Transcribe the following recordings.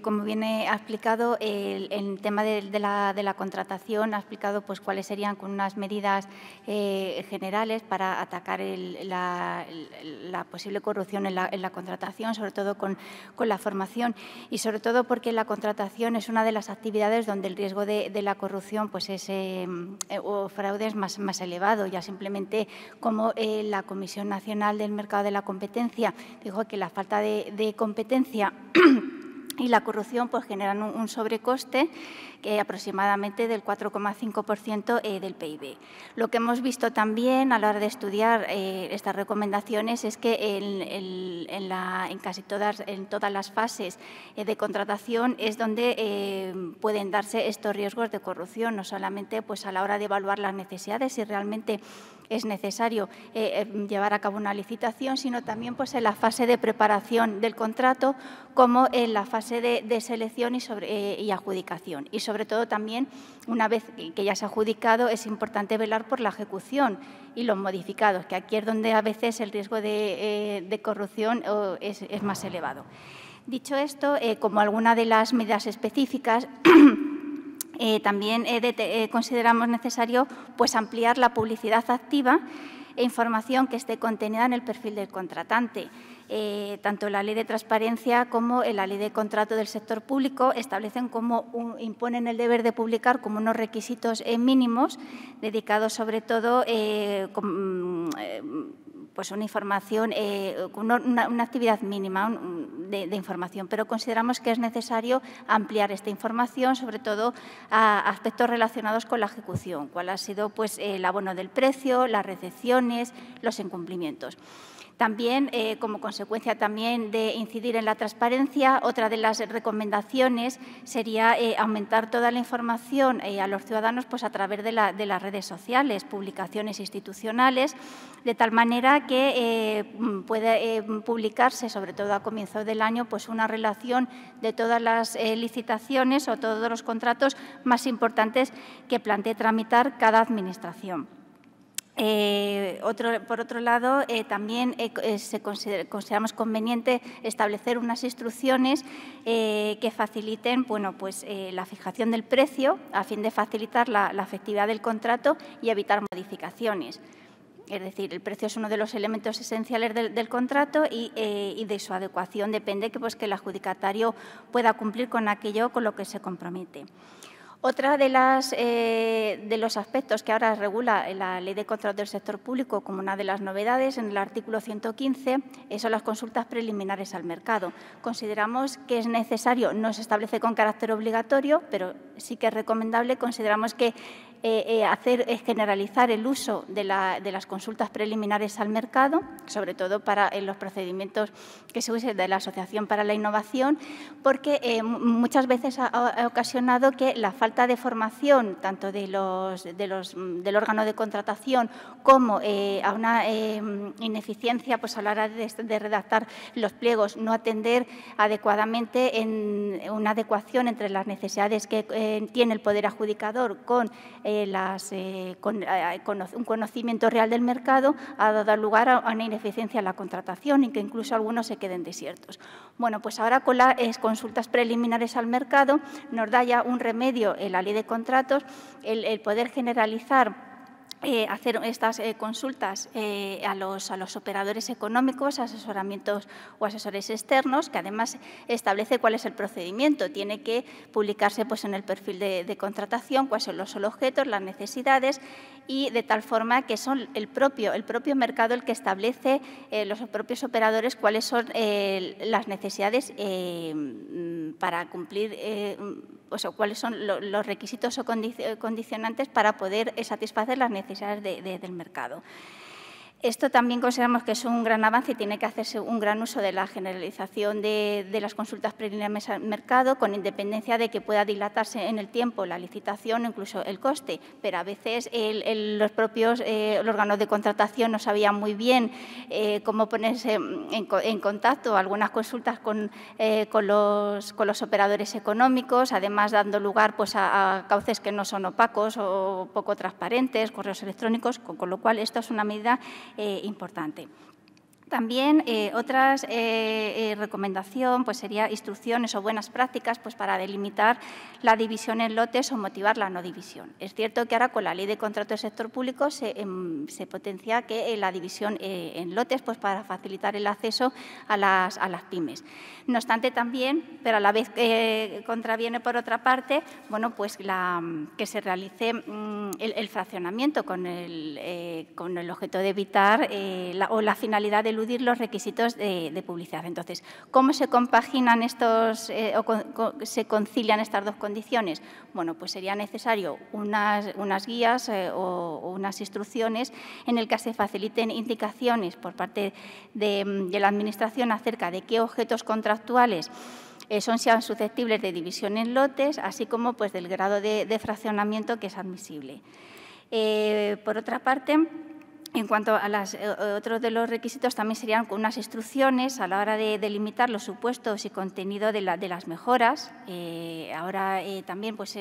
como bien ha explicado, el tema de la contratación ha explicado pues, cuáles serían con unas medidas generales para atacar la posible corrupción en la contratación, sobre todo con la formación y sobre todo porque la contratación es una de las actividades donde el riesgo de la corrupción pues, o fraude es más elevado. Ya simplemente como la Comisión Nacional del Mercado de la Competencia dijo que la falta de competencia y la corrupción pues, generan un sobrecoste aproximadamente del 4,5% del PIB. Lo que hemos visto también a la hora de estudiar estas recomendaciones es que en casi todas las fases de contratación es donde pueden darse estos riesgos de corrupción, no solamente pues, a la hora de evaluar las necesidades, si realmente es necesario llevar a cabo una licitación, sino también pues, en la fase de preparación del contrato, como en la fase de selección y adjudicación. Y sobre todo también, una vez que ya se ha adjudicado, es importante velar por la ejecución y los modificados, que aquí es donde a veces el riesgo de corrupción es más elevado. Dicho esto, como alguna de las medidas específicas, también consideramos necesario pues, ampliar la publicidad activa e información que esté contenida en el perfil del contratante. Tanto la Ley de Transparencia como la Ley de Contrato del Sector Público establecen imponen el deber de publicar como unos requisitos mínimos dedicados sobre todo pues una información, una actividad mínima de información, pero consideramos que es necesario ampliar esta información, sobre todo a aspectos relacionados con la ejecución, cuál ha sido pues, el abono del precio, las recepciones, los incumplimientos. También, como consecuencia también de incidir en la transparencia, otra de las recomendaciones sería aumentar toda la información a los ciudadanos pues, a través de las redes sociales, publicaciones institucionales, de tal manera que puede publicarse, sobre todo a comienzo del año, pues, una relación de todas las licitaciones o todos los contratos más importantes que plantee tramitar cada administración. Por otro lado, también consideramos conveniente establecer unas instrucciones que faciliten pues, la fijación del precio a fin de facilitar la efectividad del contrato y evitar modificaciones. Es decir, el precio es uno de los elementos esenciales del contrato y de su adecuación depende que el adjudicatario pueda cumplir con aquello con lo que se compromete. Otra de los aspectos que ahora regula la Ley de Contratos del Sector Público como una de las novedades en el artículo 115 son las consultas preliminares al mercado. Consideramos que es necesario, no se establece con carácter obligatorio, pero sí que es recomendable, consideramos que generalizar el uso de las consultas preliminares al mercado, sobre todo para los procedimientos que se usen de la Asociación para la Innovación, porque muchas veces ha ocasionado que la falta de formación tanto del órgano de contratación como a una ineficiencia pues, a la hora de redactar los pliegos, no atender adecuadamente en una adecuación entre las necesidades que tiene el poder adjudicador con un conocimiento real del mercado, ha dado lugar a una ineficiencia en la contratación y que incluso algunos se queden desiertos. Bueno, pues ahora con las consultas preliminares al mercado nos da ya un remedio en la Ley de Contratos el poder generalizar hacer estas consultas a los operadores económicos, asesoramientos o asesores externos, que además establece cuál es el procedimiento. Tiene que publicarse pues, en el perfil de contratación cuáles son los objetos, las necesidades y de tal forma que son el propio mercado el que establece los propios operadores cuáles son las necesidades para cumplir cuáles son los requisitos o condicionantes para poder satisfacer las necesidades del mercado. Esto también consideramos que es un gran avance y tiene que hacerse un gran uso de la generalización de las consultas preliminares al mercado, con independencia de que pueda dilatarse en el tiempo la licitación o incluso el coste, pero a veces los propios órganos de contratación no sabían muy bien cómo ponerse en contacto algunas consultas con los operadores económicos, además dando lugar pues, a cauces que no son opacos o poco transparentes, correos electrónicos, con lo cual esto es una medida importante. También otras recomendación pues sería instrucciones o buenas prácticas pues para delimitar la división en lotes o motivar la no división. Es cierto que ahora con la Ley de Contrato del Sector Público se potencia que la división en lotes pues para facilitar el acceso a las pymes. No obstante también, pero a la vez contraviene por otra parte, bueno, pues que se realice el fraccionamiento con el objeto de evitar o la finalidad de eludir los requisitos de publicidad. Entonces, ¿cómo se compaginan se concilian estas dos condiciones? Bueno, pues sería necesario unas guías o unas instrucciones en el que se faciliten indicaciones por parte de la Administración acerca de qué objetos contractuales sean susceptibles de división en lotes, así como pues, del grado de fraccionamiento que es admisible. Por otra parte, en cuanto a otros de los requisitos, también serían con unas instrucciones a la hora de delimitar los supuestos y contenido de las mejoras. Ahora también pues,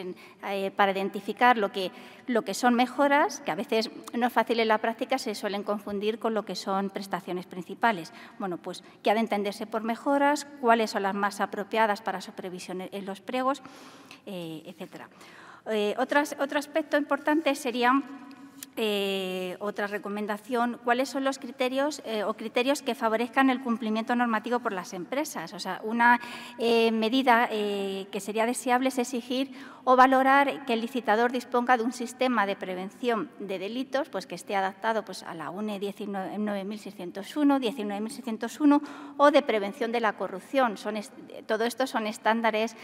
para identificar lo que son mejoras, que a veces no es fácil en la práctica, se suelen confundir con lo que son prestaciones principales. Bueno, pues que ha de entenderse por mejoras, cuáles son las más apropiadas para su previsión en los pregos, etcétera. Otro aspecto importante sería otra recomendación, cuáles son los criterios que favorezcan el cumplimiento normativo por las empresas. O sea, una medida que sería deseable es exigir o valorar que el licitador disponga de un sistema de prevención de delitos pues, que esté adaptado pues, a la UNE 19.601 o de prevención de la corrupción. Todo esto son estándares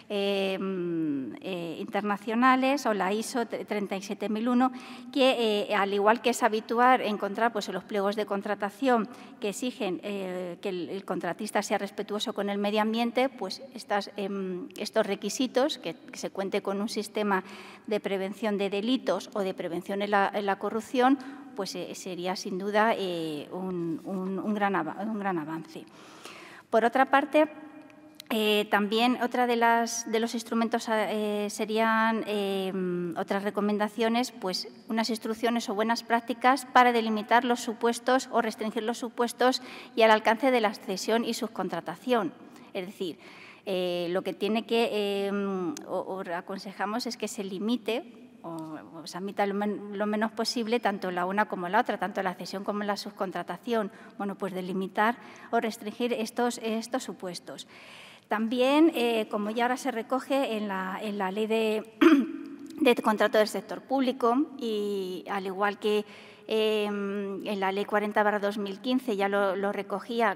internacionales o la ISO 37001 que, al igual que es habitual encontrar pues, en los pliegos de contratación que exigen que el contratista sea respetuoso con el medio ambiente, pues estos requisitos, que se cuente con un sistema de prevención de delitos o de prevención en la corrupción, pues sería sin duda un gran avance. Por otra parte, también otra de los instrumentos serían otras recomendaciones, pues unas instrucciones o buenas prácticas para delimitar los supuestos o restringir los supuestos y al alcance de la cesión y subcontratación. Es decir, lo que tiene que, o aconsejamos es que se limite o se admita lo menos posible tanto la una como la otra, tanto la cesión como la subcontratación. Bueno, pues delimitar o restringir estos supuestos. También, como ya ahora se recoge en la Ley de Contrato del Sector Público y al igual que en la Ley 40/2015 ya lo recogía,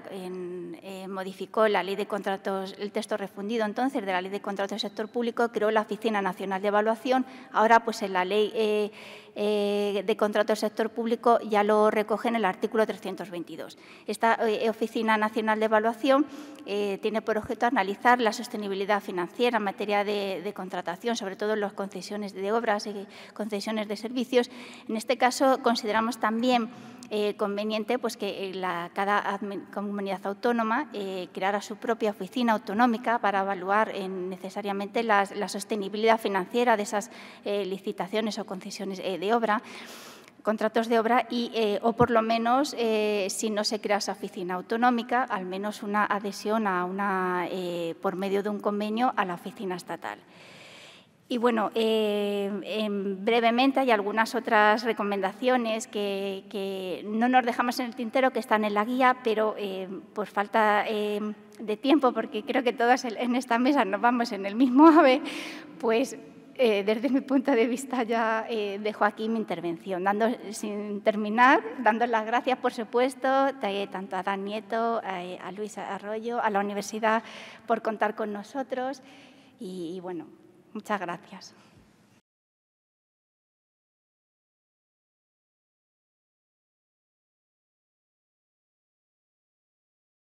modificó la Ley de Contratos, el texto refundido entonces de la Ley de Contratos del Sector Público, creó la Oficina Nacional de Evaluación. Ahora, pues en la Ley de Contratos del Sector Público ya lo recoge en el artículo 322. Esta Oficina Nacional de Evaluación tiene por objeto analizar la sostenibilidad financiera en materia de contratación, sobre todo en las concesiones de obras y concesiones de servicios. En este caso, consideramos también conveniente pues, que cada comunidad autónoma creara su propia oficina autonómica para evaluar necesariamente la sostenibilidad financiera de esas licitaciones o concesiones de obra, contratos de obra o por lo menos, si no se crea esa oficina autonómica, al menos una adhesión por medio de un convenio a la oficina estatal. Y bueno, brevemente hay algunas otras recomendaciones que no nos dejamos en el tintero, que están en la guía, pero por falta de tiempo, porque creo que todas en esta mesa nos vamos en el mismo ave, pues desde mi punto de vista ya dejo aquí mi intervención, sin terminar, dando las gracias, por supuesto, tanto a Dan Nieto, a Luis Arroyo, a la universidad por contar con nosotros y bueno, muchas gracias.